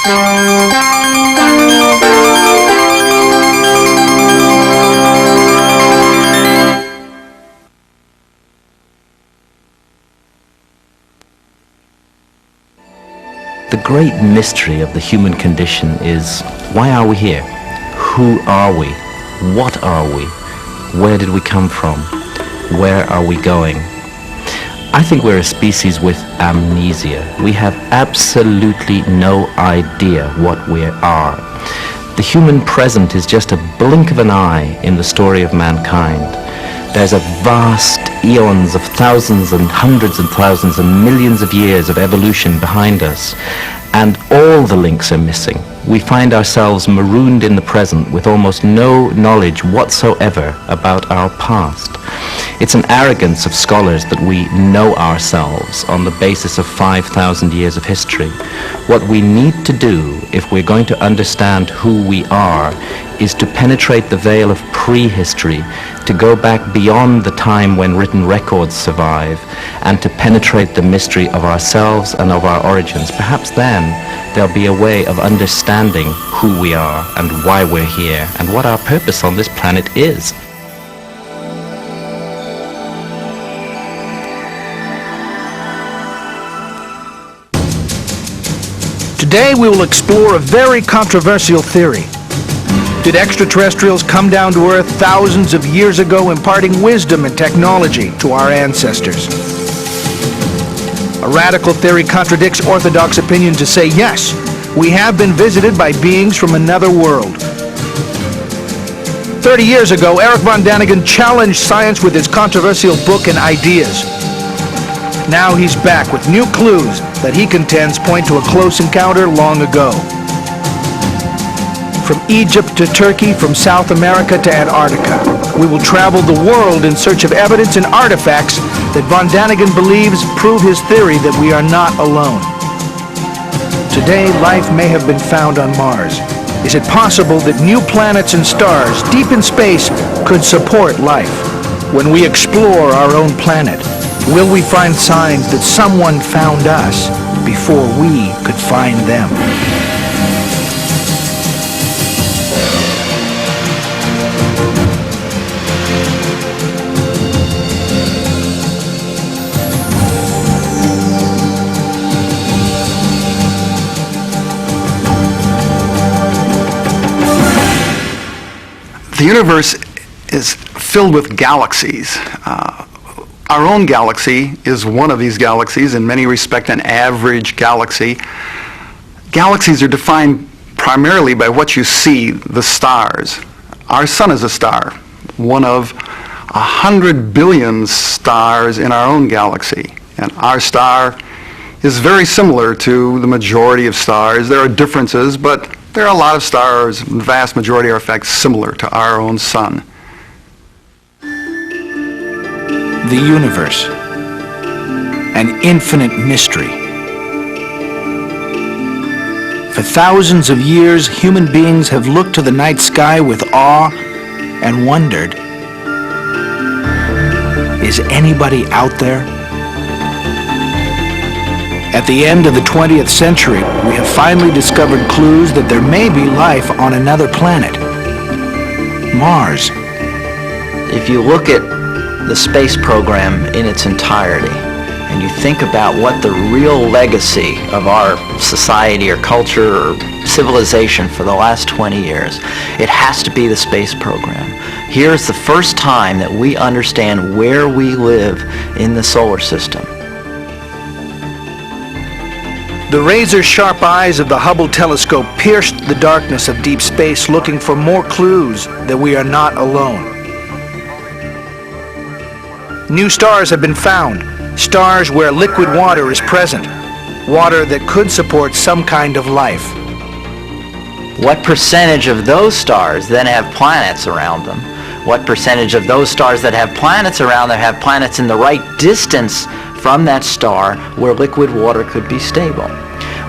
The great mystery of the human condition is, why are we here? Who are we? What are we? Where did we come from? Where are we going? I think we're a species with amnesia. We have absolutely no idea what we are. The human present is just a blink of an eye in the story of mankind. There's a vast eons of thousands and hundreds and thousands and millions of years of evolution behind us, and all the links are missing. We find ourselves marooned in the present with almost no knowledge whatsoever about our past. It's an arrogance of scholars that we know ourselves on the basis of 5,000 years of history. What we need to do, if we're going to understand who we are, is to penetrate the veil of prehistory, to go back beyond the time when written records survive, and to penetrate the mystery of ourselves and of our origins. Perhaps then there'll be a way of understanding who we are and why we're here and what our purpose on this planet is. Today we will explore a very controversial theory. Did extraterrestrials come down to Earth thousands of years ago, imparting wisdom and technology to our ancestors? A radical theory contradicts orthodox opinion to say, yes, we have been visited by beings from another world. 30 years ago, Eric von Daniken challenged science with his controversial book and ideas. Now he's back with new clues that he contends point to a close encounter long ago. From Egypt to Turkey, from South America to Antarctica, we will travel the world in search of evidence and artifacts that von Daniken believes prove his theory that we are not alone. Today, life may have been found on Mars. Is it possible that new planets and stars deep in space could support life? When we explore our own planet, will we find signs that someone found us before we could find them? The universe is filled with galaxies. Our own galaxy is one of these galaxies, in many respects an average galaxy. Galaxies are defined primarily by what you see, the stars. Our sun is a star, one of 100 billion stars in our own galaxy. And our star is very similar to the majority of stars. There are differences, but there are a lot of stars, the vast majority are in fact similar to our own sun. The universe, an infinite mystery. For thousands of years, human beings have looked to the night sky with awe and wondered, is anybody out there? At the end of the 20th century, we have finally discovered clues that there may be life on another planet, Mars. If you look at the space program in its entirety, and you think about what the real legacy of our society or culture or civilization for the last 20 years, it has to be the space program. Here's the first time that we understand where we live in the solar system. The razor-sharp eyes of the Hubble telescope pierced the darkness of deep space, looking for more clues that we are not alone. New stars have been found, stars where liquid water is present, water that could support some kind of life. What percentage of those stars then have planets around them? What percentage of those stars that have planets around them have planets in the right distance from that star where liquid water could be stable?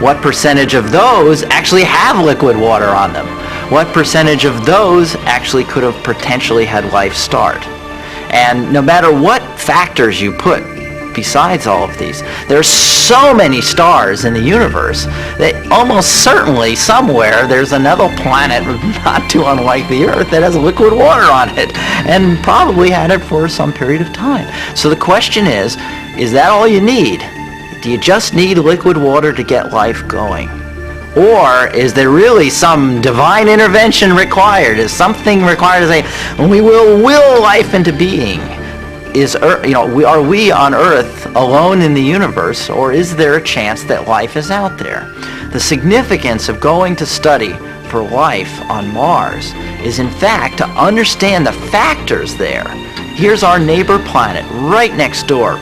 What percentage of those actually have liquid water on them? What percentage of those actually could have potentially had life start? And no matter what factors you put besides all of these. There are so many stars in the universe that almost certainly somewhere there's another planet not too unlike the Earth that has liquid water on it, and probably had it for some period of time. So the question is that all you need? Do you just need liquid water to get life going? Or is there really some divine intervention required? Is something required to say, we will life into being? Are we on Earth alone in the universe, or is there a chance that life is out there? The significance of going to study for life on Mars is in fact to understand the factors there. Here's our neighbor planet right next door,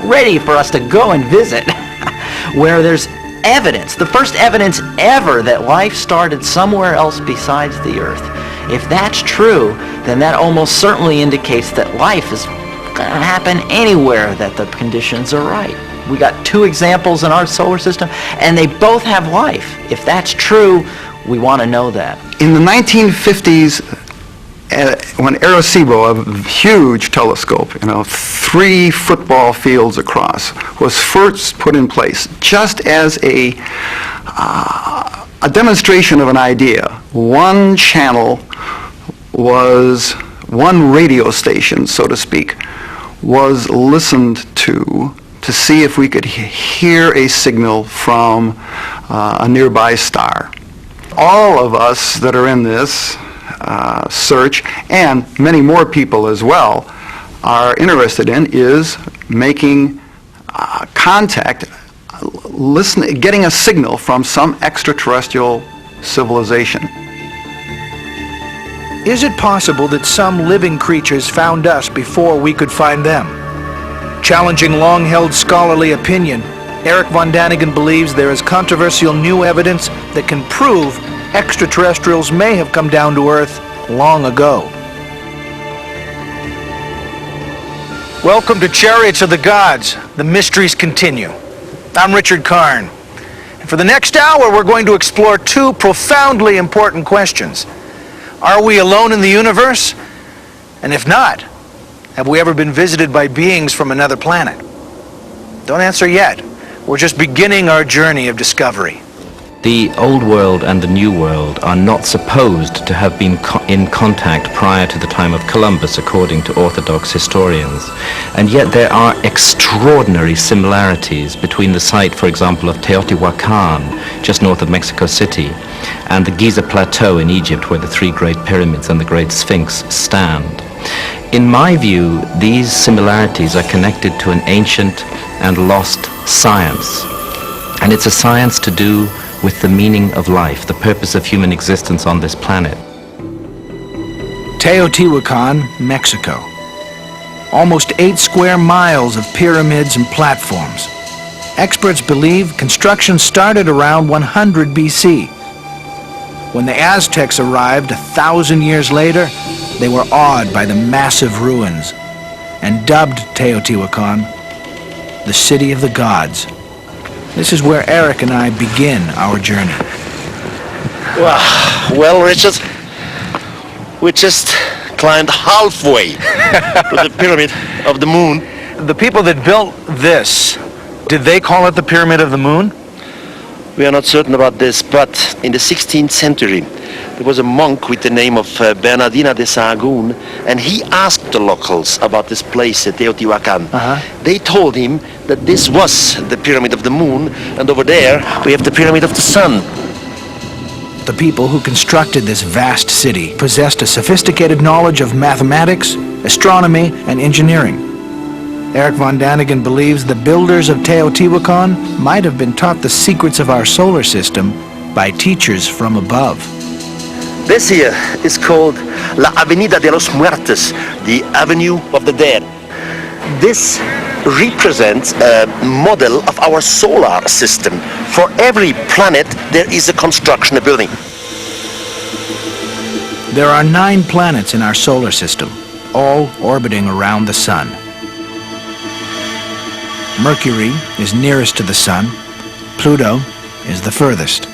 ready for us to go and visit, where there's evidence, the first evidence ever that life started somewhere else besides the Earth. If that's true, then that almost certainly indicates that life is going to happen anywhere that the conditions are right. We got 2 examples in our solar system, and they both have life. If that's true, we want to know that. In the 1950s, when Arecibo, a huge telescope, 3 football fields across, was first put in place just as a demonstration of an idea. One channel was, one radio station, so to speak, was listened to see if we could hear a signal from a nearby star. All of us that are in this search, and many more people as well, are interested in is making contact, getting a signal from some extraterrestrial civilization. Is it possible that some living creatures found us before we could find them? Challenging long-held scholarly opinion, Eric von Daniken believes there is controversial new evidence that can prove extraterrestrials may have come down to Earth long ago. Welcome to Chariots of the Gods. The mysteries continue. I'm Richard Karn. And for the next hour, we're going to explore 2 profoundly important questions. Are we alone in the universe? And if not, have we ever been visited by beings from another planet? Don't answer yet. We're just beginning our journey of discovery. The old world and the new world are not supposed to have been in contact prior to the time of Columbus, according to Orthodox historians. And yet there are extraordinary similarities between the site, for example, of Teotihuacan, just north of Mexico City, and the Giza Plateau in Egypt, where the 3 great pyramids and the Great Sphinx stand. In my view, these similarities are connected to an ancient and lost science. And it's a science to do with the meaning of life, the purpose of human existence on this planet. Teotihuacan, Mexico. Almost 8 square miles of pyramids and platforms. Experts believe construction started around 100 BC. When the Aztecs arrived 1,000 years later, they were awed by the massive ruins and dubbed Teotihuacan the City of the Gods. This is where Eric and I begin our journey. Well, Richard, we just climbed halfway to the Pyramid of the Moon. The people that built this, did they call it the Pyramid of the Moon? We are not certain about this, but in the 16th century, there was a monk with the name of Bernardino de Sahagún, and he asked the locals about this place, Teotihuacan. They told him that this was the Pyramid of the Moon, and over there we have the Pyramid of the Sun. The people who constructed this vast city possessed a sophisticated knowledge of mathematics, astronomy, and engineering. Eric von Daniken believes the builders of Teotihuacan might have been taught the secrets of our solar system by teachers from above. This here is called La Avenida de los Muertos, the Avenue of the Dead. This represents a model of our solar system. For every planet, there is a construction, a building. There are 9 planets in our solar system, all orbiting around the Sun. Mercury is nearest to the Sun. Pluto is the furthest.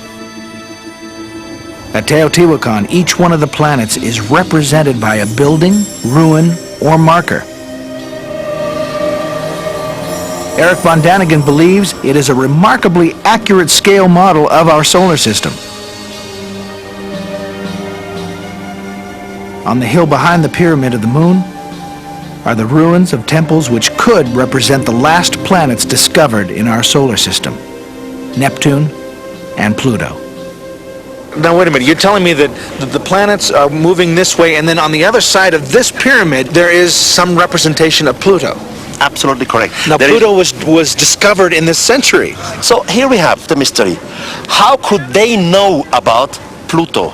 At Teotihuacan, each one of the planets is represented by a building, ruin, or marker. Eric von Daniken believes it is a remarkably accurate scale model of our solar system. On the hill behind the Pyramid of the Moon are the ruins of temples which could represent the last planets discovered in our solar system, Neptune and Pluto. Now, wait a minute. You're telling me that the planets are moving this way, and then on the other side of this pyramid, there is some representation of Pluto. Absolutely correct. Now, There Pluto was discovered in this century. So here we have the mystery. How could they know about Pluto?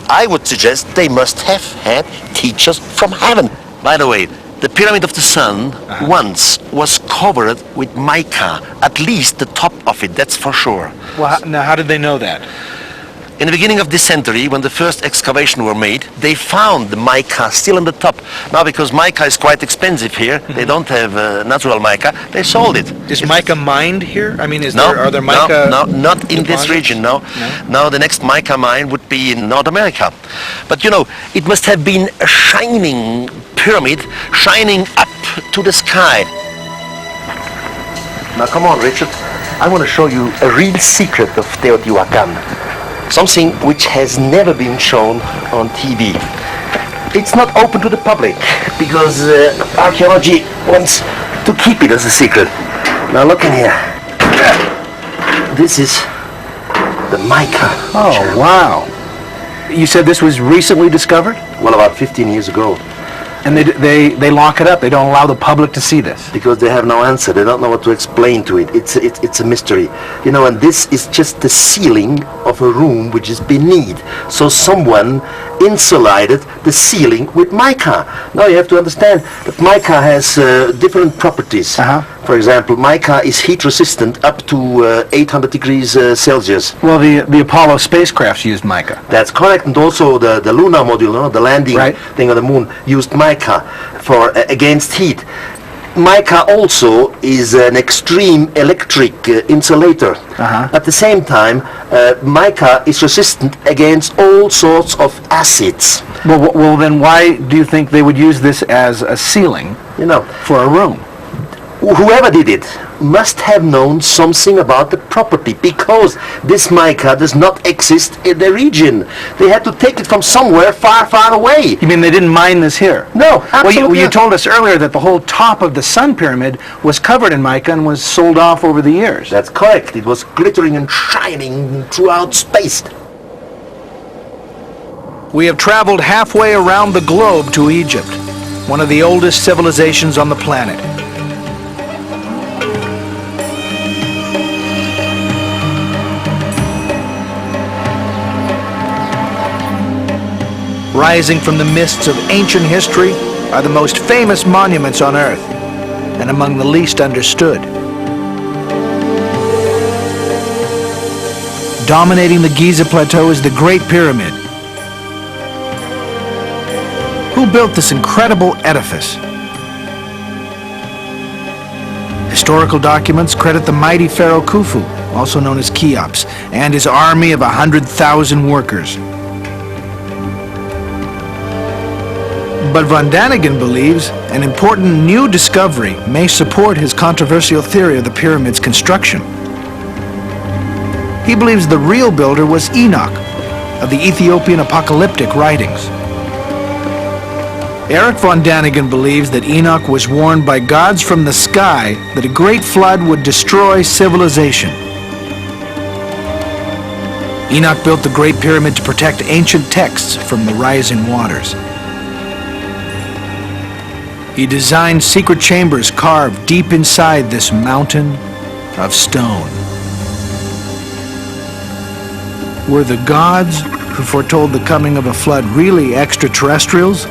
I would suggest they must have had teachers from heaven. By the way, the Pyramid of the Sun once was covered with mica, at least the top of it, that's for sure. Well, now, how did they know that? In the beginning of this century, when the first excavation were made, they found the mica still on the top. Now, because mica is quite expensive here, they don't have natural mica, they sold it. Is mica mined here? I mean, are there No, mica not in this deposits? region, no. Now, the next mica mine would be in North America. But, you know, it must have been a shining pyramid, shining up to the sky. Now, come on, Richard. I want to show you a real secret of Teotihuacan. Something which has never been shown on TV. It's not open to the public because archaeology wants to keep it as a secret. Now look in here. This is the mica. Oh, wow. You said this was recently discovered? Well, about 15 years ago. And they lock it up. They don't allow the public to see this. Because they have no answer. They don't know what to explain to it. It's a mystery. You know, and this is just the ceiling of a room which is beneath. So someone insulated the ceiling with mica. Now you have to understand that mica has different properties. For example, mica is heat resistant up to 800 degrees Celsius. Well, the Apollo spacecrafts used mica. That's correct, and also the lunar module, you know, the landing Right. thing on the moon, used mica for against heat. Mica also is an extreme electric insulator. At the same time, mica is resistant against all sorts of acids. Well, then why do you think they would use this as a ceiling, You know, for a room? whoever did it must have known something about the property, because this mica does not exist in the region. They had to take it from somewhere far, far away. You mean they didn't mine this here? No, absolutely Well, you not. told us earlier that the whole top of the Sun Pyramid was covered in mica and was sold off over the years. That's correct. It was glittering and shining throughout space. We have traveled halfway around the globe to Egypt, one of the oldest civilizations on the planet. Rising from the mists of ancient history are the most famous monuments on Earth, and among the least understood. Dominating the Giza Plateau is the Great Pyramid. Who built this incredible edifice? Historical documents credit the mighty pharaoh Khufu, also known as Cheops, and his army of 100,000 workers. But von Daniken believes an important new discovery may support his controversial theory of the pyramid's construction. He believes the real builder was Enoch of the Ethiopian apocalyptic writings. Eric von Daniken believes that Enoch was warned by gods from the sky that a great flood would destroy civilization. Enoch built the Great Pyramid to protect ancient texts from the rising waters. He designed secret chambers carved deep inside this mountain of stone. Were the gods who foretold the coming of a flood really extraterrestrials?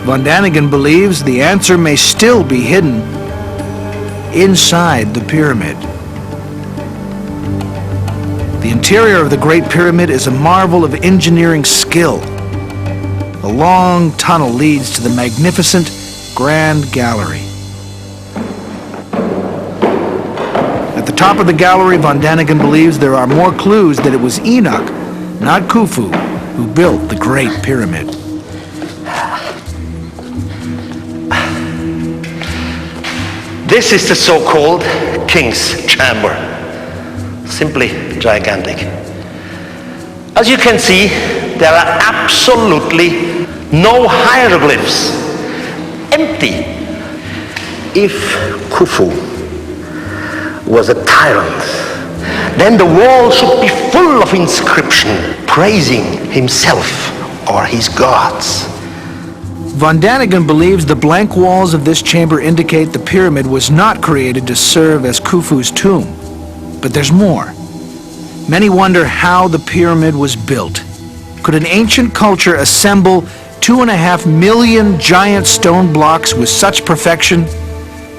Von Daniken believes the answer may still be hidden inside the pyramid. The interior of the Great Pyramid is a marvel of engineering skill. A long tunnel leads to the magnificent Grand Gallery. At the top of the gallery, von Daniken believes there are more clues that it was Enoch, not Khufu, who built the Great This is the so-called King's Chamber. Simply gigantic. As you can see, there are absolutely no hieroglyphs. Empty. If Khufu was a tyrant, then the wall should be full of inscription praising himself or his gods. Von Daniken believes the blank walls of this chamber indicate the pyramid was not created to serve as Khufu's tomb. But there's more. Many wonder how the pyramid was built. Could an ancient culture assemble 2.5 million giant stone blocks with such perfection,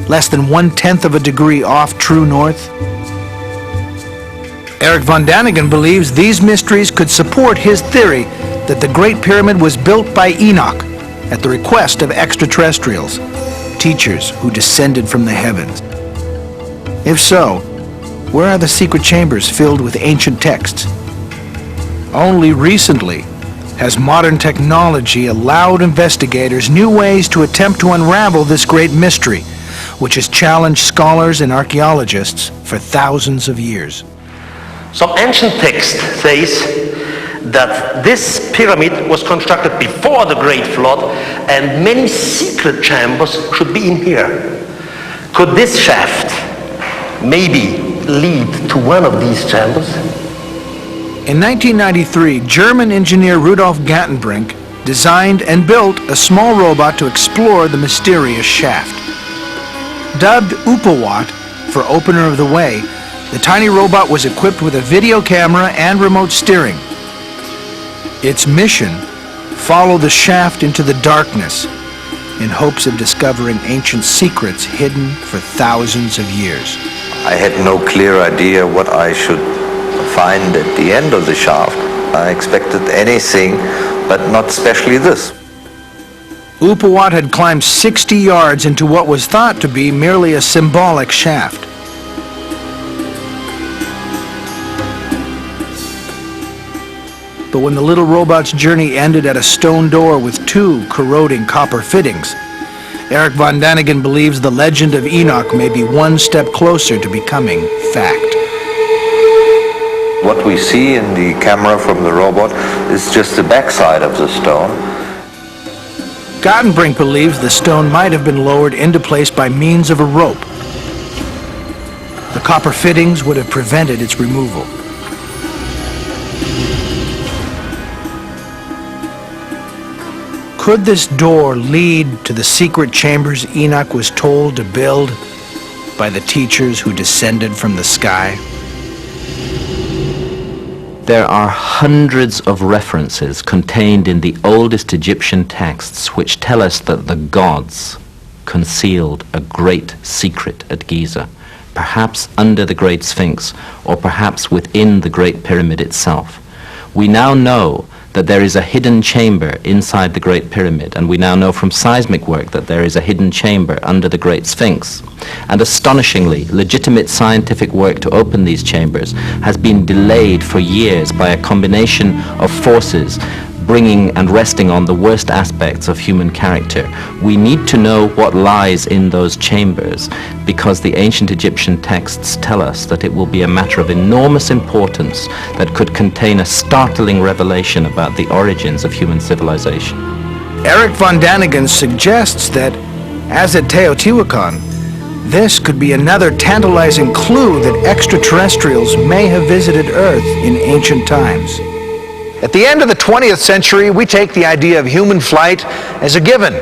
less than 1/10 of a degree off true north? Eric von Daniken believes these mysteries could support his theory that the Great Pyramid was built by Enoch at the request of extraterrestrials, teachers who descended from the heavens. If so, where are the secret chambers filled with ancient texts? Only recently has modern technology allowed investigators new ways to attempt to unravel this great mystery, which has challenged scholars and archaeologists for thousands of years. Some ancient text says that this pyramid was constructed before the Great Flood and many secret chambers should be in here. Could this shaft maybe lead to one of these chambers? In 1993, German engineer Rudolf Gantenbrink designed and built a small robot to explore the mysterious shaft. Dubbed Upawat for Opener of the Way, the tiny robot was equipped with a video camera and remote steering. Its mission, follow the shaft into the darkness in hopes of discovering ancient secrets hidden for thousands of years. I had no clear idea what I should find at the end of the shaft. I expected anything, but not especially this. Upawat had climbed 60 yards into what was thought to be merely a symbolic shaft. But when the little robot's journey ended at a stone door with 2 corroding copper fittings, Eric von Daniken believes the legend of Enoch may be one step closer to becoming fact. What we see in the camera from the robot is just the backside of the stone. Gantenbrink believes the stone might have been lowered into place by means of a rope. The copper fittings would have prevented its removal. Could this door lead to the secret chambers Enoch was told to build by the teachers who descended from the sky? There are hundreds of references contained in the oldest Egyptian texts which tell us that the gods concealed a great secret at Giza, perhaps under the Great Sphinx or perhaps within the Great Pyramid itself. We now know that there is a hidden chamber inside the Great Pyramid, and we now know from seismic work that there is a hidden chamber under the Great Sphinx. And astonishingly, legitimate scientific work to open these chambers has been delayed for years by a combination of forces bringing and resting on the worst aspects of human character. We need to know what lies in those chambers because the ancient Egyptian texts tell us that it will be a matter of enormous importance that could contain a startling revelation about the origins of human civilization. Eric von Daniken suggests that, as at Teotihuacan, this could be another tantalizing clue that extraterrestrials may have visited Earth in ancient times. At the end of the 20th century, we take the idea of human flight as a given.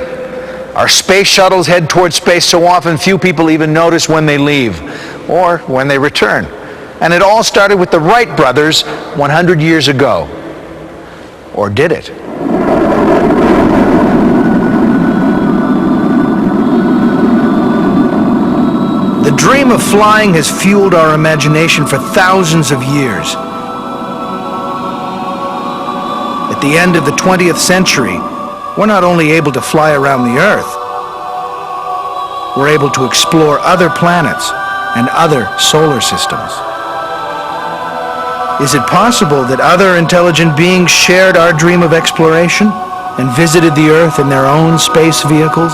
Our space shuttles head towards space so often few people even notice when they leave or when they return. And it all started with the Wright brothers 100 years ago. Or did it? The dream of flying has fueled our imagination for thousands of years. At the end of the 20th century, we're not only able to fly around the Earth, we're able to explore other planets and other solar systems. Is it possible that other intelligent beings shared our dream of exploration and visited the Earth in their own space vehicles?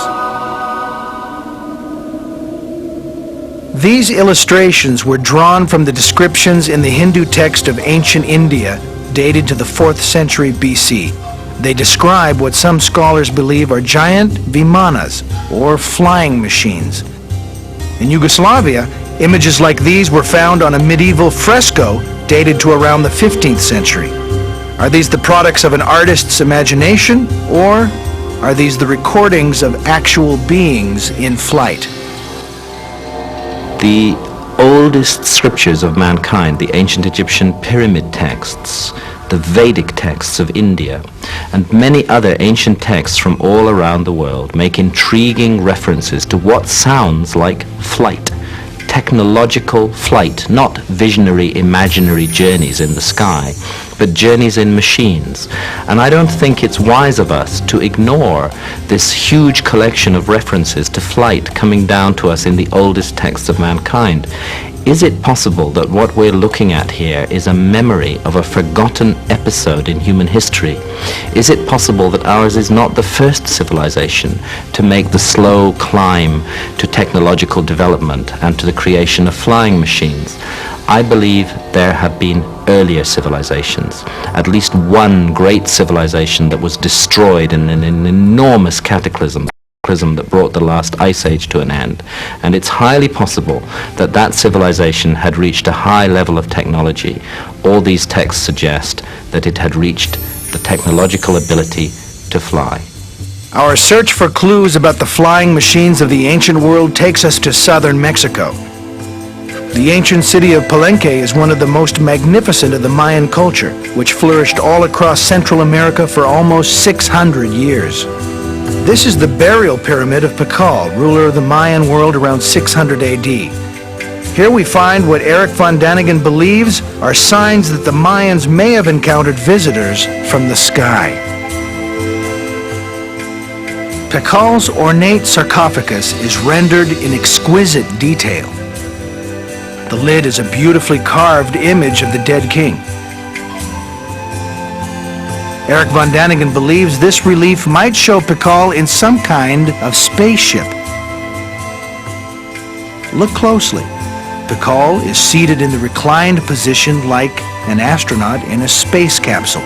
These illustrations were drawn from the descriptions in the Hindu text of ancient India, dated to the 4th century BC. They describe what some scholars believe are giant vimanas, or flying machines. In Yugoslavia, images like these were found on a medieval fresco dated to around the 15th century. Are these the products of an artist's imagination, or are these the recordings of actual beings in flight? The oldest scriptures of mankind, the ancient Egyptian pyramid texts, the Vedic texts of India, and many other ancient texts from all around the world make intriguing references to what sounds like flight. Technological flight, not visionary, imaginary journeys in the sky, but journeys in machines. And I don't think it's wise of us to ignore this huge collection of references to flight coming down to us in the oldest texts of mankind. Is it possible that what we're looking at here is a memory of a forgotten episode in human history? Is it possible that ours is not the first civilization to make the slow climb to technological development and to the creation of flying machines? I believe there have been earlier civilizations, at least one great civilization that was destroyed in an enormous cataclysm that brought the last ice age to an end. And it's highly possible that that civilization had reached a high level of technology. All these texts suggest that it had reached the technological ability to fly. Our search for clues about the flying machines of the ancient world takes us to southern Mexico. The ancient city of Palenque is one of the most magnificent of the Mayan culture, which flourished all across Central America for almost 600 years. This is the burial pyramid of Tikal, ruler of the Mayan world around 600 AD. Here we find what Eric von Daniken believes are signs that the Mayans may have encountered visitors from the sky. Tikal's ornate sarcophagus is rendered in exquisite detail. The lid is a beautifully carved image of the dead king. Eric von Daniken believes this relief might show Tikal in some kind of spaceship. Look closely. Tikal is seated in the reclined position like an astronaut in a space capsule.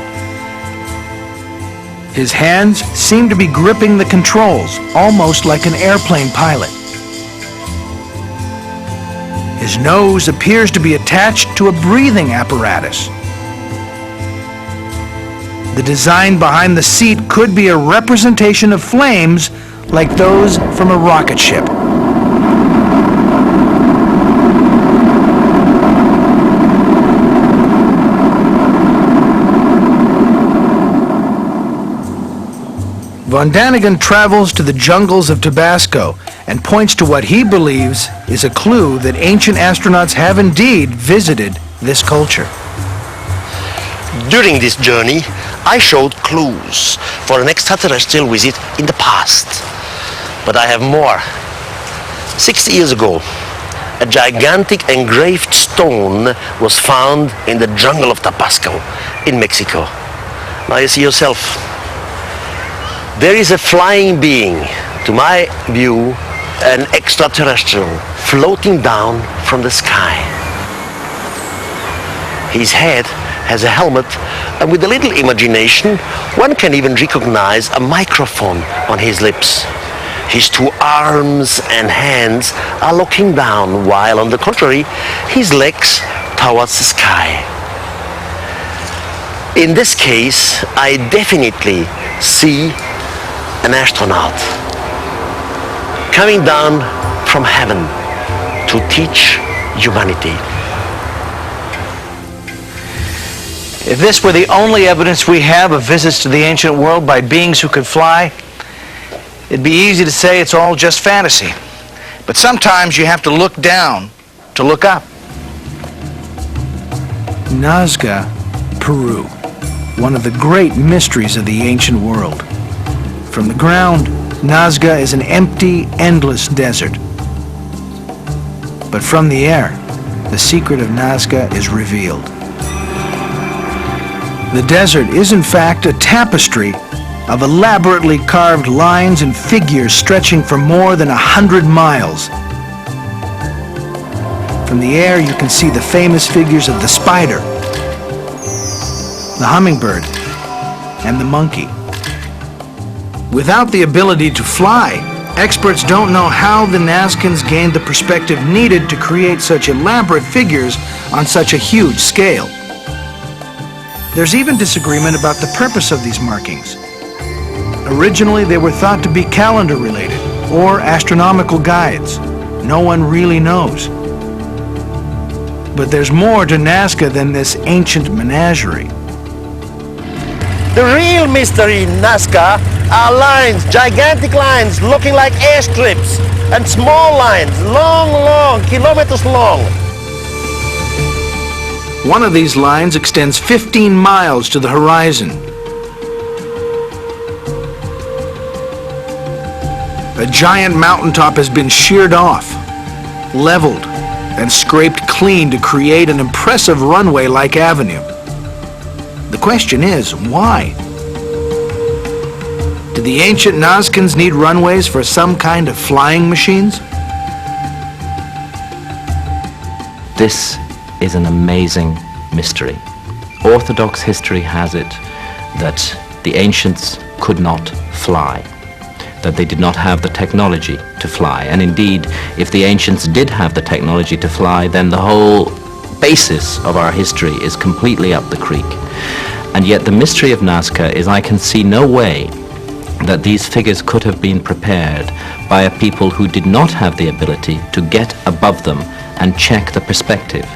His hands seem to be gripping the controls, almost like an airplane pilot. His nose appears to be attached to a breathing apparatus. The design behind the seat could be a representation of flames like those from a rocket ship. Von Daniken travels to the jungles of Tabasco and points to what he believes is a clue that ancient astronauts have indeed visited this culture. During this journey, I showed clues for an extraterrestrial visit in the past. But I have more. 60 years ago, a gigantic engraved stone was found in the jungle of Tabasco in Mexico. Now you see yourself. There is a flying being, to my view, an extraterrestrial, floating down from the sky. His head has a helmet, and with a little imagination, one can even recognize a microphone on his lips. His two arms and hands are looking down, while on the contrary, his legs towards the sky. In this case, I definitely see an astronaut coming down from heaven to teach humanity. If this were the only evidence we have of visits to the ancient world by beings who could fly, it'd be easy to say it's all just fantasy. But sometimes you have to look down to look up. Nazca, Peru, one of the great mysteries of the ancient world. From the ground, Nazca is an empty, endless desert. But from the air, the secret of Nazca is revealed. The desert is in fact a tapestry of elaborately carved lines and figures stretching for more than 100 miles. From the air, you can see the famous figures of the spider, the hummingbird, and the monkey. Without the ability to fly, experts don't know how the Nazcans gained the perspective needed to create such elaborate figures on such a huge scale. There's even disagreement about the purpose of these markings. Originally, they were thought to be calendar-related or astronomical guides. No one really knows. But there's more to Nazca than this ancient menagerie. The real mystery in Nazca are lines, gigantic lines looking like airstrips, and small lines, long, kilometers long. One of these lines extends 15 miles to the horizon. A giant mountaintop has been sheared off, leveled, and scraped clean to create an impressive runway-like avenue. The question is, why? Did the ancient Nazcans need runways for some kind of flying machines? This is an amazing mystery. Orthodox history has it that the ancients could not fly, that they did not have the technology to fly. And indeed, if the ancients did have the technology to fly, then the whole basis of our history is completely up the creek. And yet the mystery of Nazca is I can see no way that these figures could have been prepared by a people who did not have the ability to get above them and check the perspective.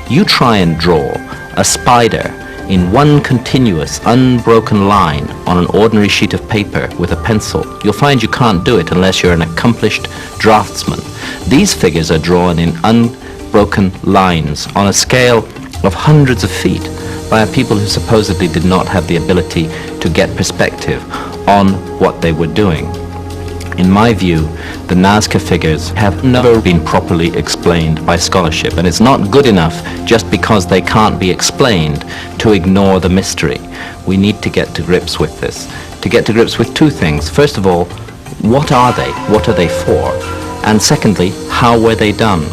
You try and draw a spider in one continuous, unbroken line on an ordinary sheet of paper with a pencil. You'll find you can't do it unless you're an accomplished draftsman. These figures are drawn in unbroken lines on a scale of hundreds of feet by a people who supposedly did not have the ability to get perspective on what they were doing. In my view, the Nazca figures have never been properly explained by scholarship, and it's not good enough just because they can't be explained to ignore the mystery. We need to get to grips with this, to get to grips with two things. First of all, what are they? What are they for? And secondly, how were they done?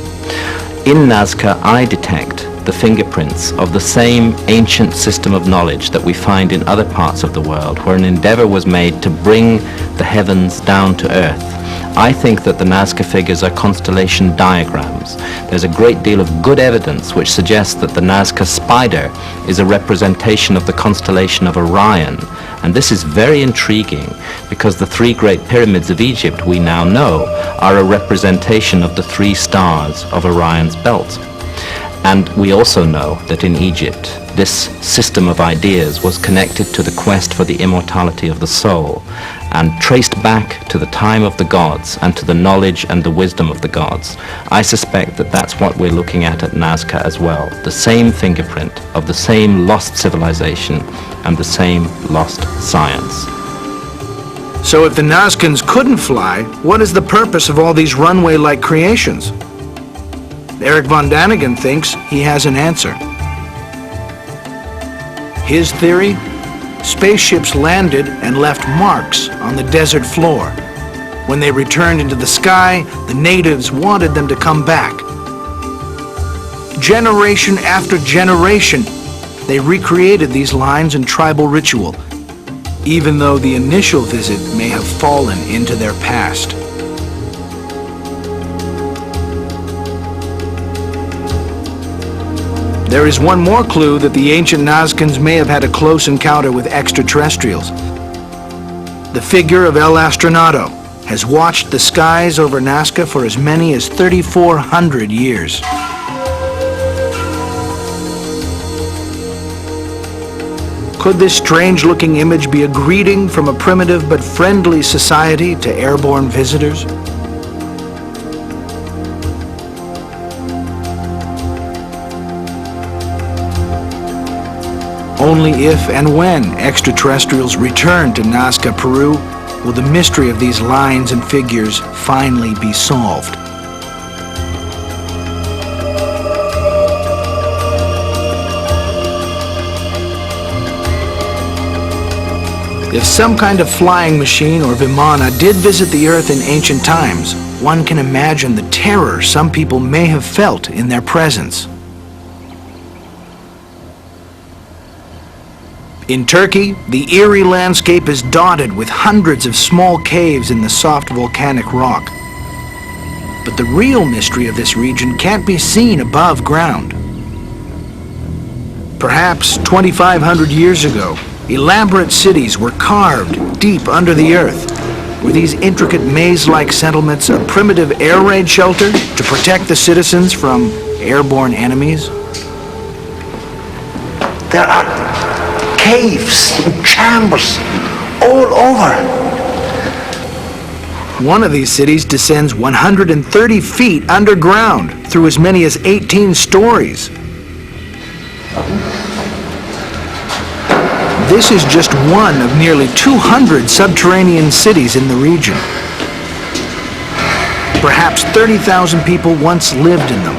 In Nazca, I detect the fingerprints of the same ancient system of knowledge that we find in other parts of the world, where an endeavor was made to bring the heavens down to earth. I think that the Nazca figures are constellation diagrams. There's a great deal of good evidence which suggests that the Nazca spider is a representation of the constellation of Orion. And this is very intriguing because the three great pyramids of Egypt we now know are a representation of the three stars of Orion's belt. And we also know that in Egypt, this system of ideas was connected to the quest for the immortality of the soul and traced back to the time of the gods and to the knowledge and the wisdom of the gods. I suspect that that's what we're looking at Nazca as well, the same fingerprint of the same lost civilization and the same lost science. So if the Nazcans couldn't fly, what is the purpose of all these runway-like creations? Eric von Daniken thinks he has an answer. His theory? Spaceships landed and left marks on the desert floor. When they returned into the sky, the natives wanted them to come back. Generation after generation, they recreated these lines in tribal ritual, even though the initial visit may have fallen into their past. There is one more clue that the ancient Nazcans may have had a close encounter with extraterrestrials. The figure of El Astronato has watched the skies over Nazca for as many as 3,400 years. Could this strange-looking image be a greeting from a primitive but friendly society to airborne visitors? Only if and when extraterrestrials return to Nazca, Peru, will the mystery of these lines and figures finally be solved. If some kind of flying machine or Vimana did visit the Earth in ancient times, One can imagine the terror some people may have felt in their presence. In Turkey, the eerie landscape is dotted with hundreds of small caves in the soft volcanic rock. But the real mystery of this region can't be seen above ground. Perhaps 2,500 years ago, elaborate cities were carved deep under the earth. Were these intricate maze-like settlements a primitive air raid shelter to protect the citizens from airborne enemies? There are caves and chambers all over. One of these cities descends 130 feet underground through as many as 18 stories. This is just one of nearly 200 subterranean cities in the region. Perhaps 30,000 people once lived in them.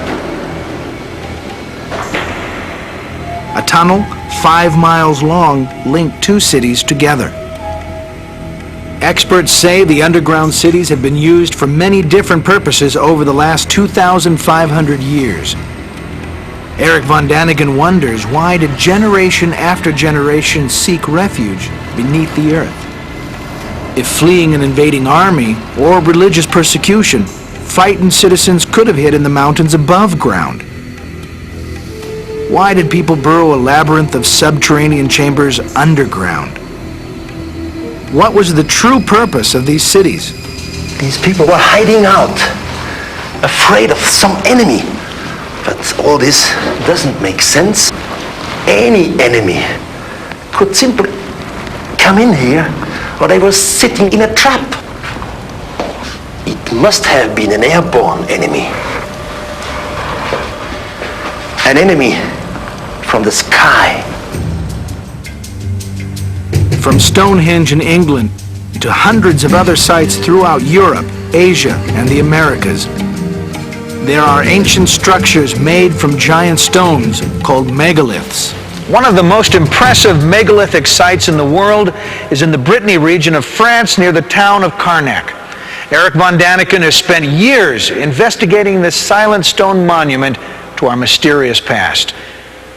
A tunnel 5 miles long linked two cities together. Experts say the underground cities have been used for many different purposes over the last 2,500 years. Eric von Daniken wonders, why did generation after generation seek refuge beneath the earth? If fleeing an invading army or religious persecution, frightened citizens could have hid in the mountains above ground. Why did people burrow a labyrinth of subterranean chambers underground? What was the true purpose of these cities? These people were hiding out, afraid of some enemy. But all this doesn't make sense. Any enemy could simply come in here, or they were sitting in a trap. It must have been an airborne enemy. An enemy from the sky. From Stonehenge in England to hundreds of other sites throughout Europe, Asia, and the Americas, there are ancient structures made from giant stones called megaliths. One of the most impressive megalithic sites in the world is in the Brittany region of France near the town of Karnak. Eric von Daniken has spent years investigating this silent stone monument to our mysterious past.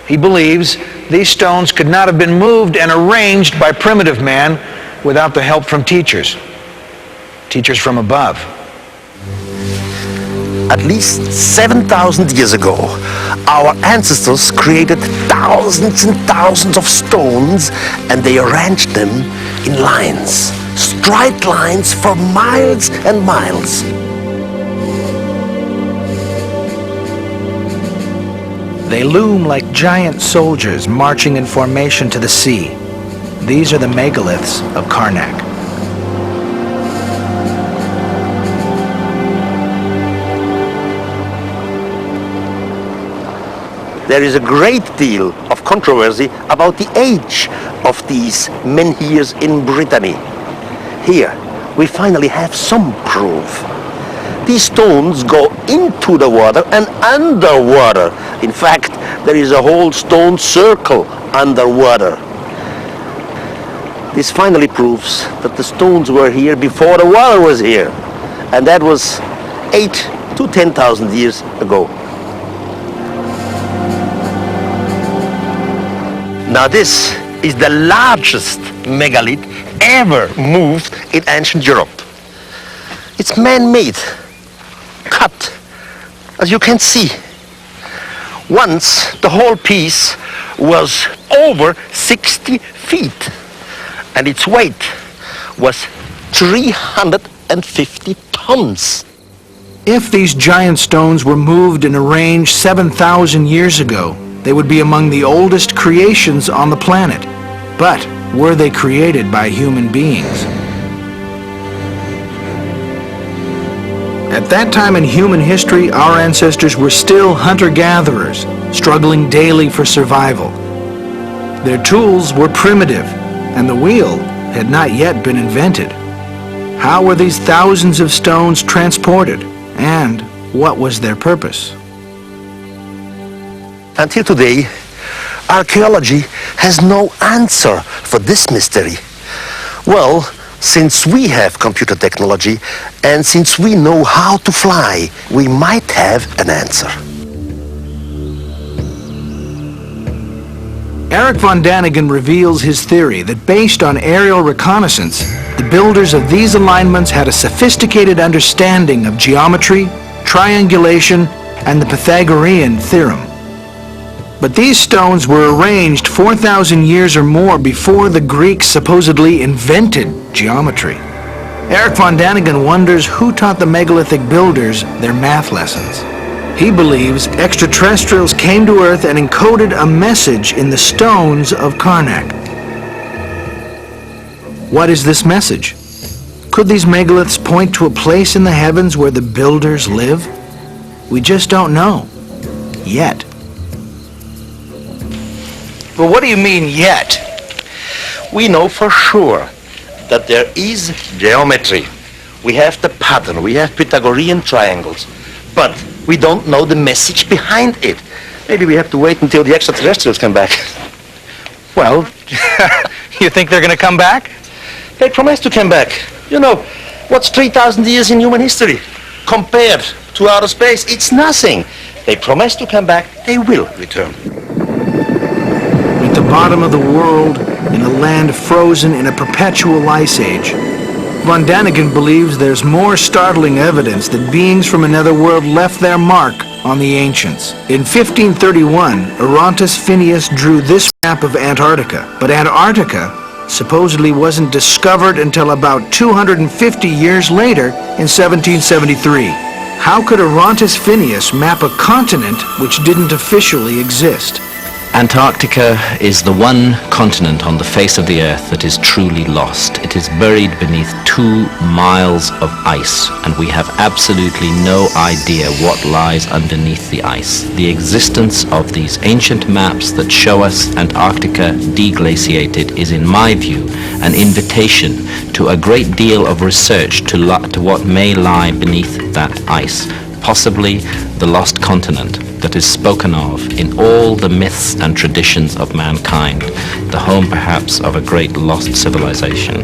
He believes these stones could not have been moved and arranged by primitive man without the help from teachers from above. At least 7,000 years ago, our ancestors created thousands and thousands of stones, and they arranged them in lines, straight lines for miles and miles. They loom like giant soldiers marching in formation to the sea. These are the megaliths of Karnak. There is a great deal of controversy about the age of these menhirs in Brittany. Here, we finally have some proof. These stones go into the water and underwater. In fact, there is a whole stone circle underwater. This finally proves that the stones were here before the water was here. And that was 8 to 10,000 years ago. Now this is the largest megalith ever moved in ancient Europe. It's man-made, cut, as you can see. Once the whole piece was over 60 feet and its weight was 350 tons. If these giant stones were moved and arranged 7,000 years ago, they would be among the oldest creations on the planet. But were they created by human beings? At that time in human history, our ancestors were still hunter-gatherers, struggling daily for survival. Their tools were primitive, and the wheel had not yet been invented. How were these thousands of stones transported, and what was their purpose? Until today, archaeology has no answer for this mystery. Well, Since we have computer technology and since we know how to fly, we might have an answer. Eric von Daniken reveals his theory that based on aerial reconnaissance, the builders of these alignments had a sophisticated understanding of geometry, triangulation, and the Pythagorean theorem. But these stones were arranged 4,000 years or more before the Greeks supposedly invented geometry. Eric von Daniken wonders who taught the megalithic builders their math lessons. He believes extraterrestrials came to Earth and encoded a message in the stones of Karnak. What is this message? Could these megaliths point to a place in the heavens where the builders live? We just don't know. Yet. Well, what do you mean, yet? We know for sure that there is geometry. We have the pattern, we have Pythagorean triangles, but we don't know the message behind it. Maybe we have to wait until the extraterrestrials come back. Well, you think they're going to come back? They promised to come back. You know, what's 3,000 years in human history? Compared to outer space, it's nothing. They promised to come back, they will return. At the bottom of the world, in a land frozen in a perpetual ice age, von Daniken believes there's more startling evidence that beings from another world left their mark on the ancients. In 1531, Orontes Phineas drew this map of Antarctica, but Antarctica supposedly wasn't discovered until about 250 years later in 1773. How could Orontes Phineas map a continent which didn't officially exist? Antarctica is the one continent on the face of the earth that is truly lost. It is buried beneath 2 miles of ice, and we have absolutely no idea what lies underneath the ice. The existence of these ancient maps that show us Antarctica deglaciated is, in my view, an invitation to a great deal of research to what may lie beneath that ice. Possibly the lost continent that is spoken of in all the myths and traditions of mankind, the home perhaps of a great lost civilization.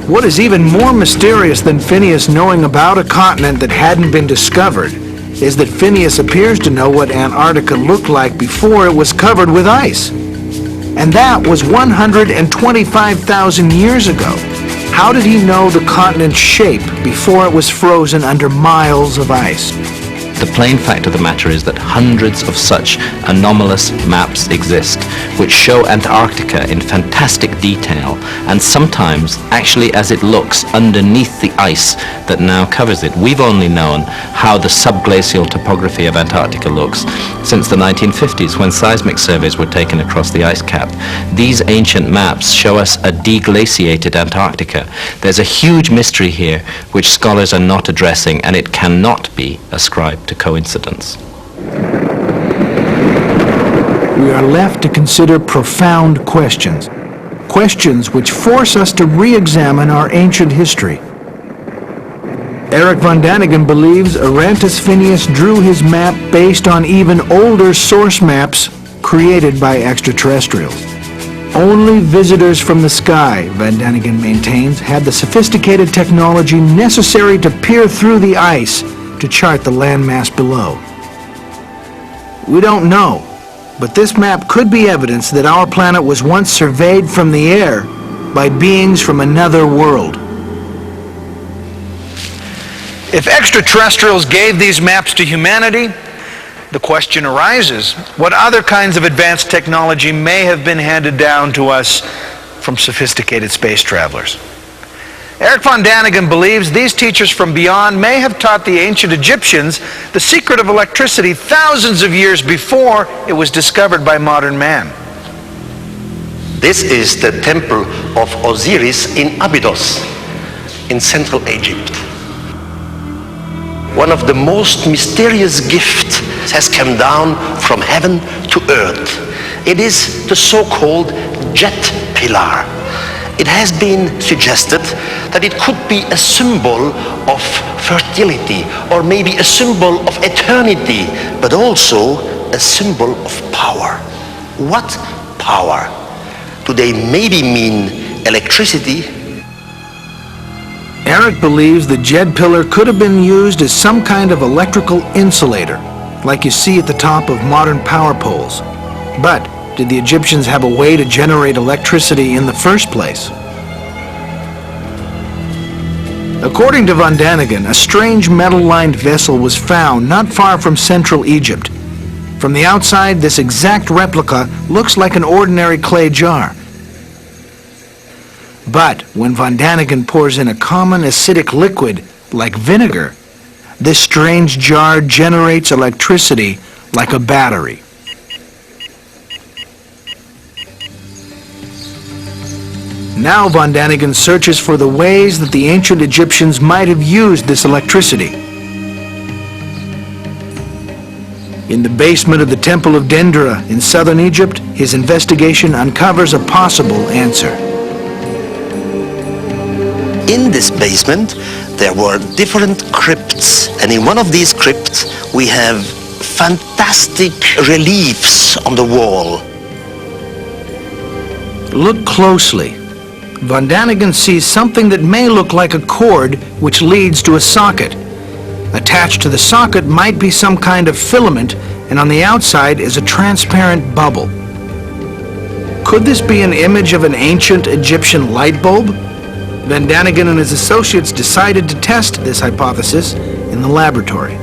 What is even more mysterious than Phineas knowing about a continent that hadn't been discovered is that Phineas appears to know what Antarctica looked like before it was covered with ice. And that was 125,000 years ago. How did he know the continent's shape before it was frozen under miles of ice? The plain fact of the matter is that hundreds of such anomalous maps exist, which show Antarctica in fantastic detail, and sometimes actually as it looks underneath the ice that now covers it. We've only known how the subglacial topography of Antarctica looks since the 1950s, when seismic surveys were taken across the ice cap. These ancient maps show us a deglaciated Antarctica. There's a huge mystery here which scholars are not addressing, and it cannot be ascribed to coincidence. We are left to consider profound questions. Questions which force us to re-examine our ancient history. Eric von Daniken believes Orontes Phineas drew his map based on even older source maps created by extraterrestrials. Only visitors from the sky, von Daniken maintains, had the sophisticated technology necessary to peer through the ice to chart the landmass below. We don't know, but this map could be evidence that our planet was once surveyed from the air by beings from another world. If extraterrestrials gave these maps to humanity, the question arises, what other kinds of advanced technology may have been handed down to us from sophisticated space travelers? Eric von Daniken believes these teachers from beyond may have taught the ancient Egyptians the secret of electricity thousands of years before it was discovered by modern man. This is the temple of Osiris in Abydos, in Central Egypt. One of the most mysterious gifts has come down from heaven to earth. It is the so-called jet pillar. It has been suggested that it could be a symbol of fertility, or maybe a symbol of eternity, but also a symbol of power. What power? Do they maybe mean electricity? Eric believes the Jed pillar could have been used as some kind of electrical insulator, like you see at the top of modern power poles. But did the Egyptians have a way to generate electricity in the first place? According to von Daniken, a strange metal-lined vessel was found not far from central Egypt. From the outside, this exact replica looks like an ordinary clay jar. But when von Daniken pours in a common acidic liquid, like vinegar, this strange jar generates electricity like a battery. Now von Daniken searches for the ways that the ancient Egyptians might have used this electricity. In the basement of the Temple of Dendera in southern Egypt, his investigation uncovers a possible answer. In this basement, there were different crypts, and in one of these crypts, we have fantastic reliefs on the wall. Look closely. Von Daniken sees something that may look like a cord which leads to a socket. Attached to the socket might be some kind of filament, and on the outside is a transparent bubble. Could this be an image of an ancient Egyptian light bulb? Von Daniken and his associates decided to test this hypothesis in the laboratory.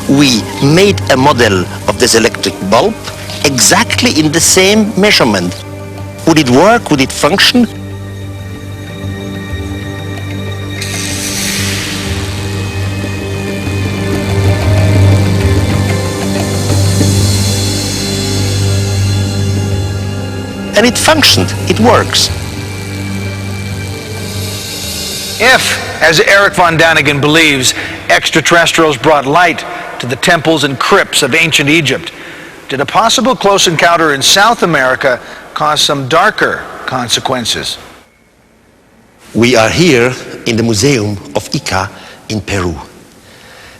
We made a model of this electric bulb exactly in the same measurement. Would it work? Would it function? And it functioned. It works. If, as Eric von Daniken believes, extraterrestrials brought light to the temples and crypts of ancient Egypt, did a possible close encounter in South America cause some darker consequences? We are here in the Museum of Ica in Peru.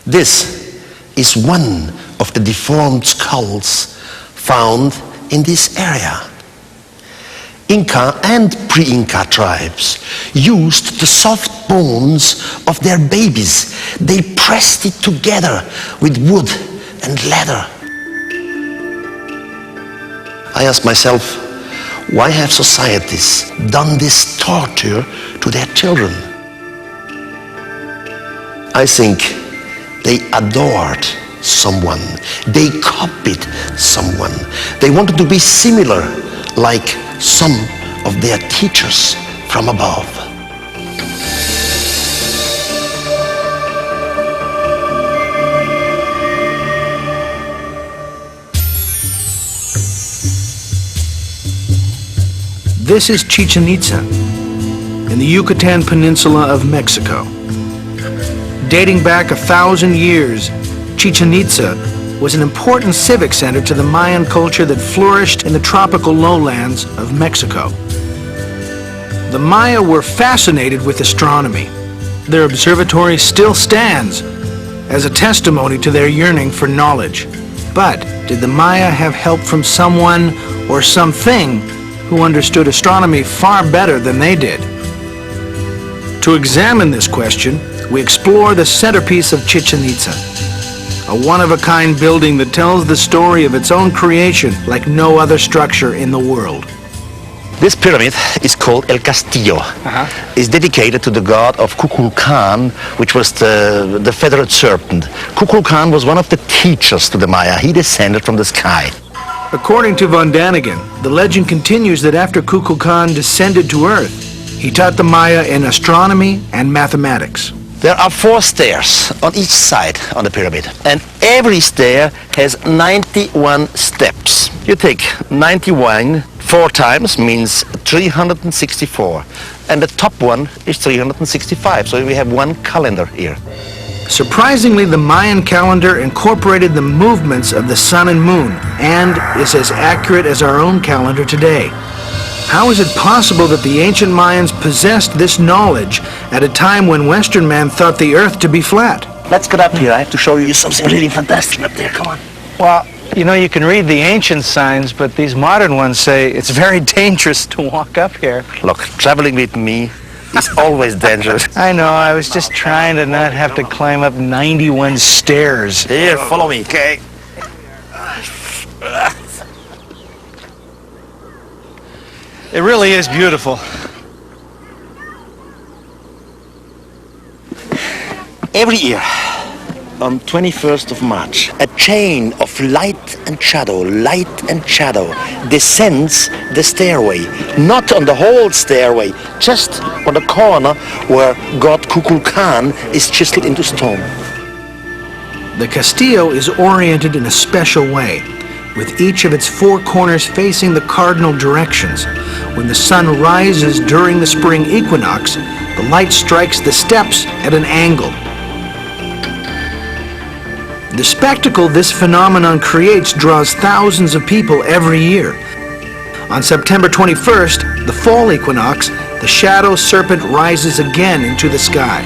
This is one of the deformed skulls found in this area. Inca and pre-Inca tribes used the soft bones of their babies. They pressed it together with wood and leather. I ask myself, why have societies done this torture to their children? I think they adored someone. They copied someone. They wanted to be similar, like some of their teachers from above. This is Chichen Itza in the Yucatan Peninsula of Mexico. Dating back 1,000 years, Chichen Itza was an important civic center to the Mayan culture that flourished in the tropical lowlands of Mexico. The Maya were fascinated with astronomy. Their observatory still stands as a testimony to their yearning for knowledge. But did the Maya have help from someone or something who understood astronomy far better than they did? To examine this question, we explore the centerpiece of Chichen Itza, a one-of-a-kind building that tells the story of its own creation like no other structure in the world. This pyramid is called El Castillo. It's dedicated to the god of Kukulkan, which was the feathered serpent. Kukulkan was one of the teachers to the Maya. He descended from the sky. According to von Daniken, the legend continues that after Kukulkan descended to Earth, he taught the Maya in astronomy and mathematics. There are 4 stairs on each side on the pyramid, and every stair has 91 steps. You take 91 4 times means 364, and the top one is 365, so we have one calendar here. Surprisingly, the Mayan calendar incorporated the movements of the sun and moon and is as accurate as our own calendar today. How is it possible that the ancient Mayans possessed this knowledge at a time when Western man thought the Earth to be flat? Let's get up here. I have to show you something really fantastic up there. Come on. Well, You know, you can read the ancient signs, but these modern ones say it's very dangerous to walk up here. Look, traveling with me is always dangerous. I know, I was just trying to not have to climb up 91 stairs. Here, follow me. Okay. It really is beautiful. Every year, on 21st of March, a chain of light and shadow descends the stairway. Not on the whole stairway, just on the corner where God Kukulkan is chiseled into stone. The Castillo is oriented in a special way, with each of its four corners facing the cardinal directions. When the sun rises during the spring equinox, the light strikes the steps at an angle. The spectacle this phenomenon creates draws thousands of people every year. On September 21st, the fall equinox, the shadow serpent rises again into the sky.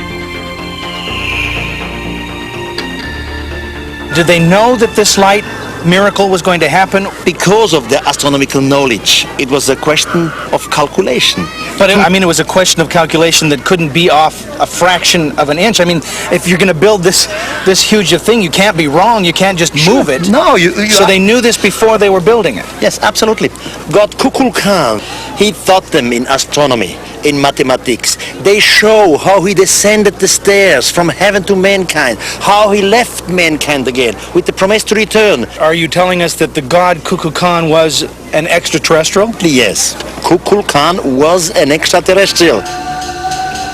Did they know that this light miracle was going to happen? Because of the astronomical knowledge, it was a question of calculation. But it was a question of calculation that couldn't be off a fraction of an inch. I mean, if you're going to build this huge thing, you can't be wrong. You can't just move it. No, so they knew this before they were building it. Yes, absolutely. God Kukulkan, he taught them in astronomy, in mathematics. They show how he descended the stairs from heaven to mankind, how he left mankind again with the promise to return. Are you telling us that the god Kukulkan was an extraterrestrial? Yes, Kukulkan was an extraterrestrial.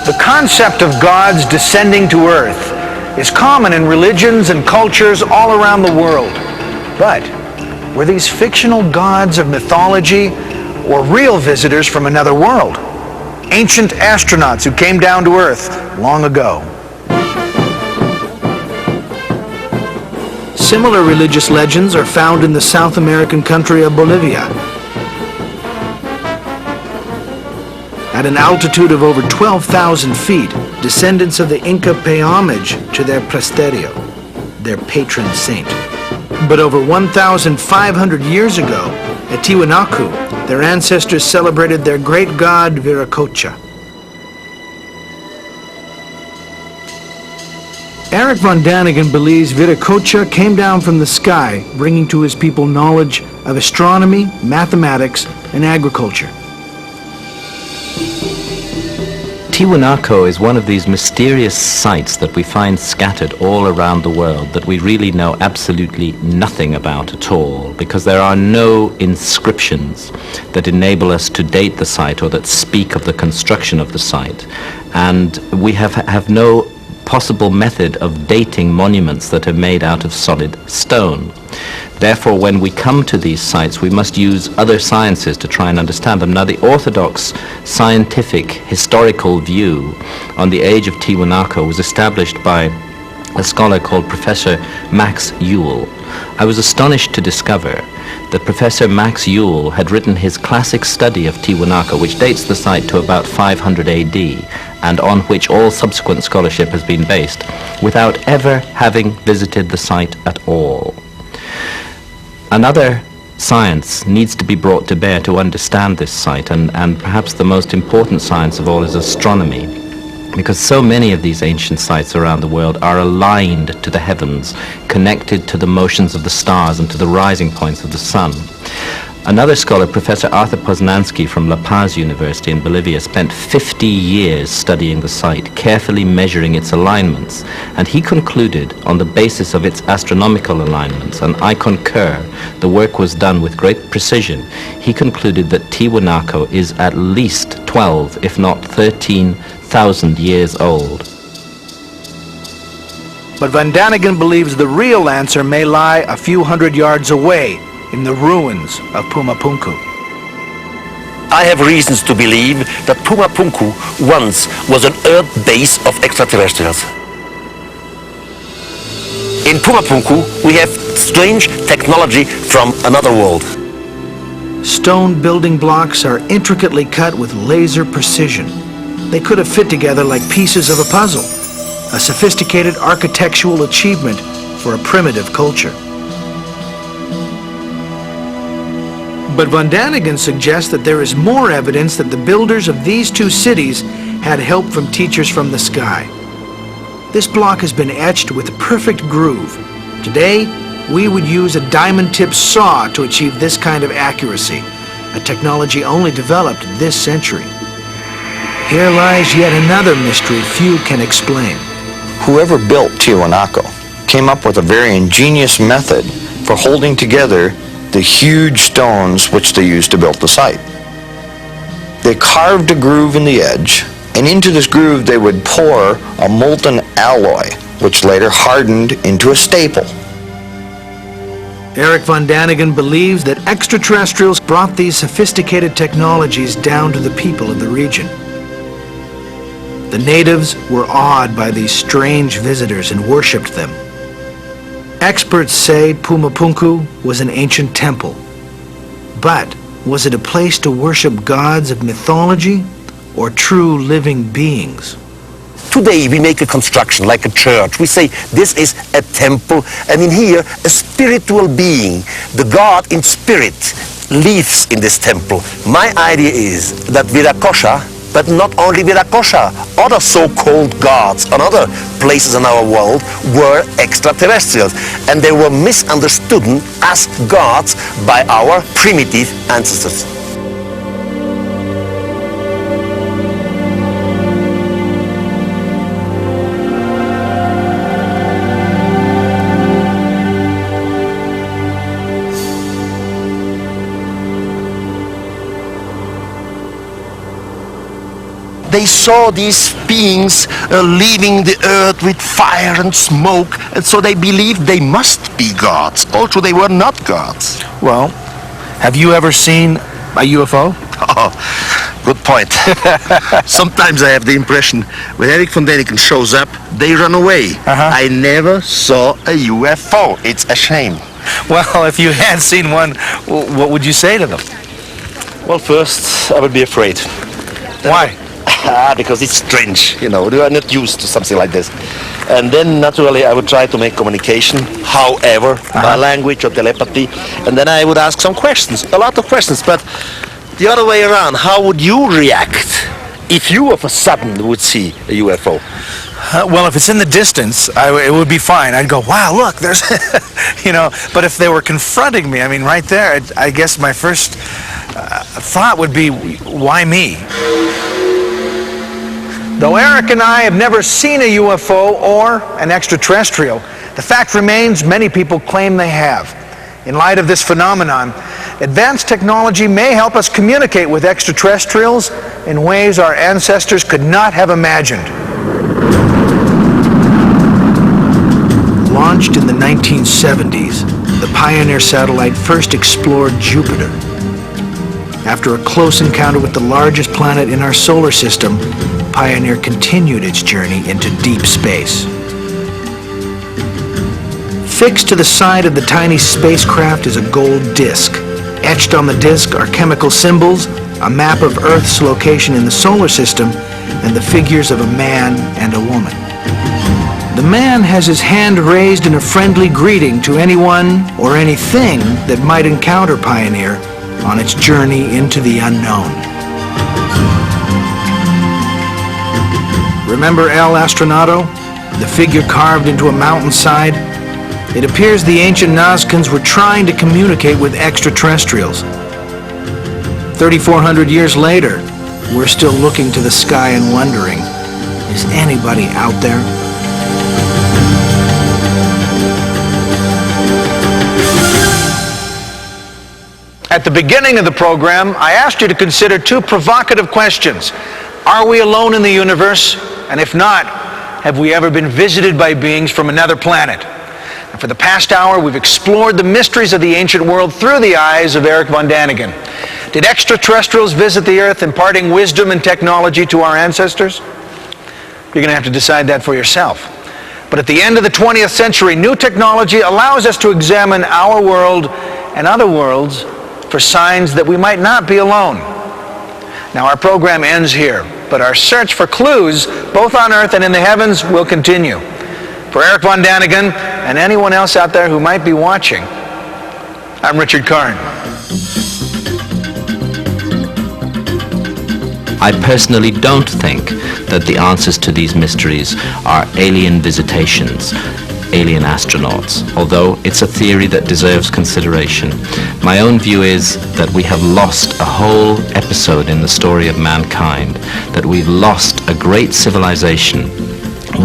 The concept of gods descending to Earth is common in religions and cultures all around the world. But were these fictional gods of mythology or real visitors from another world? Ancient astronauts who came down to Earth long ago. Similar religious legends are found in the South American country of Bolivia. At an altitude of over 12,000 feet, descendants of the Inca pay homage to their presterio, their patron saint. But over 1,500 years ago, at Tiwanaku, their ancestors celebrated their great god Viracocha. Eric von Daniken believes Viracocha came down from the sky, bringing to his people knowledge of astronomy, mathematics, and agriculture. Tiwanaku is one of these mysterious sites that we find scattered all around the world that we really know absolutely nothing about at all, because there are no inscriptions that enable us to date the site or that speak of the construction of the site. And we have no possible method of dating monuments that are made out of solid stone. Therefore, when we come to these sites, we must use other sciences to try and understand them. Now, the orthodox scientific historical view on the age of Tiwanaku was established by a scholar called Professor Max Ewell. I was astonished to discover that Professor Max Ewell had written his classic study of Tiwanaku, which dates the site to about 500 AD, and on which all subsequent scholarship has been based, without ever having visited the site at all. Another science needs to be brought to bear to understand this site, and perhaps the most important science of all is astronomy, because so many of these ancient sites around the world are aligned to the heavens, connected to the motions of the stars and to the rising points of the sun. Another scholar, Professor Arthur Poznansky from La Paz University in Bolivia, spent 50 years studying the site, carefully measuring its alignments, and he concluded, on the basis of its astronomical alignments, and I concur, the work was done with great precision, he concluded that Tiwanaku is at least 12, if not 13,000 years old. But von Daniken believes the real answer may lie a few hundred yards away, in the ruins of Pumapunku. I have reasons to believe that Pumapunku once was an Earth base of extraterrestrials. In Pumapunku, we have strange technology from another world. Stone building blocks are intricately cut with laser precision. They could have fit together like pieces of a puzzle, a sophisticated architectural achievement for a primitive culture. But von Daniken suggests that there is more evidence that the builders of these two cities had help from teachers from the sky. This block has been etched with a perfect groove. Today, we would use a diamond-tipped saw to achieve this kind of accuracy, a technology only developed this century. Here lies yet another mystery few can explain. Whoever built Tiwanaku came up with a very ingenious method for holding together the huge stones which they used to build the site. They carved a groove in the edge, and into this groove they would pour a molten alloy, which later hardened into a staple. Eric von Daniken believes that extraterrestrials brought these sophisticated technologies down to the people of the region. The natives were awed by these strange visitors and worshipped them. Experts say Pumapunku was an ancient temple. But was it a place to worship gods of mythology or true living beings? Today we make a construction like a church. We say this is a temple, and in here a spiritual being, the God in spirit, lives in this temple. My idea is that Virakosha, but not only Virakosha, other so-called gods on other places in our world were extraterrestrials, and they were misunderstood as gods by our primitive ancestors. They saw these beings leaving the earth with fire and smoke, and so they believed they must be gods, although they were not gods. Well, have you ever seen a UFO? Oh, good point. Sometimes I have the impression when Eric von Daniken shows up, they run away. I never saw a UFO. It's a shame. Well, if you had seen one, what would you say to them? Well, first, I would be afraid. Why? Because it's strange, you know, they are not used to something like this. And then, naturally, I would try to make communication, however, by language or telepathy, and then I would ask some questions, a lot of questions, but the other way around, how would you react if you of a sudden would see a UFO? Well, if it's in the distance, it would be fine. I'd go, wow, look, there's, you know, but if they were confronting me, I mean, right there, I guess my first thought would be, why me? Though Eric and I have never seen a UFO or an extraterrestrial, the fact remains many people claim they have. In light of this phenomenon, advanced technology may help us communicate with extraterrestrials in ways our ancestors could not have imagined. Launched in the 1970s, the Pioneer satellite first explored Jupiter. After a close encounter with the largest planet in our solar system, Pioneer continued its journey into deep space. Fixed to the side of the tiny spacecraft is a gold disc. Etched on the disc are chemical symbols, a map of Earth's location in the solar system, and the figures of a man and a woman. The man has his hand raised in a friendly greeting to anyone or anything that might encounter Pioneer on its journey into the unknown. Remember El Astronato, the figure carved into a mountainside? It appears the ancient Nazcans were trying to communicate with extraterrestrials. 3,400 years later, we're still looking to the sky and wondering, is anybody out there? At the beginning of the program, I asked you to consider two provocative questions. Are we alone in the universe? And if not, have we ever been visited by beings from another planet? And for the past hour, we've explored the mysteries of the ancient world through the eyes of Eric von Daniken. Did extraterrestrials visit the Earth, imparting wisdom and technology to our ancestors? You're going to have to decide that for yourself. But at the end of the 20th century, new technology allows us to examine our world and other worlds for signs that we might not be alone. Now, our program ends here, but our search for clues, both on Earth and in the heavens, will continue. For Eric von Daniken and anyone else out there who might be watching, I'm Richard Karn. I personally don't think that the answers to these mysteries are alien visitations, alien astronauts, although it's a theory that deserves consideration. My own view is that we have lost a whole episode in the story of mankind, that we've lost a great civilization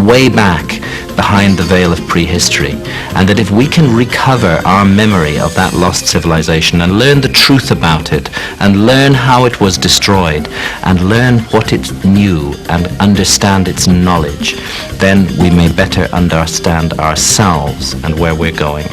way back behind the veil of prehistory, and that if we can recover our memory of that lost civilization and learn the truth about it, and learn how it was destroyed, and learn what it knew and understand its knowledge, then we may better understand ourselves and where we're going.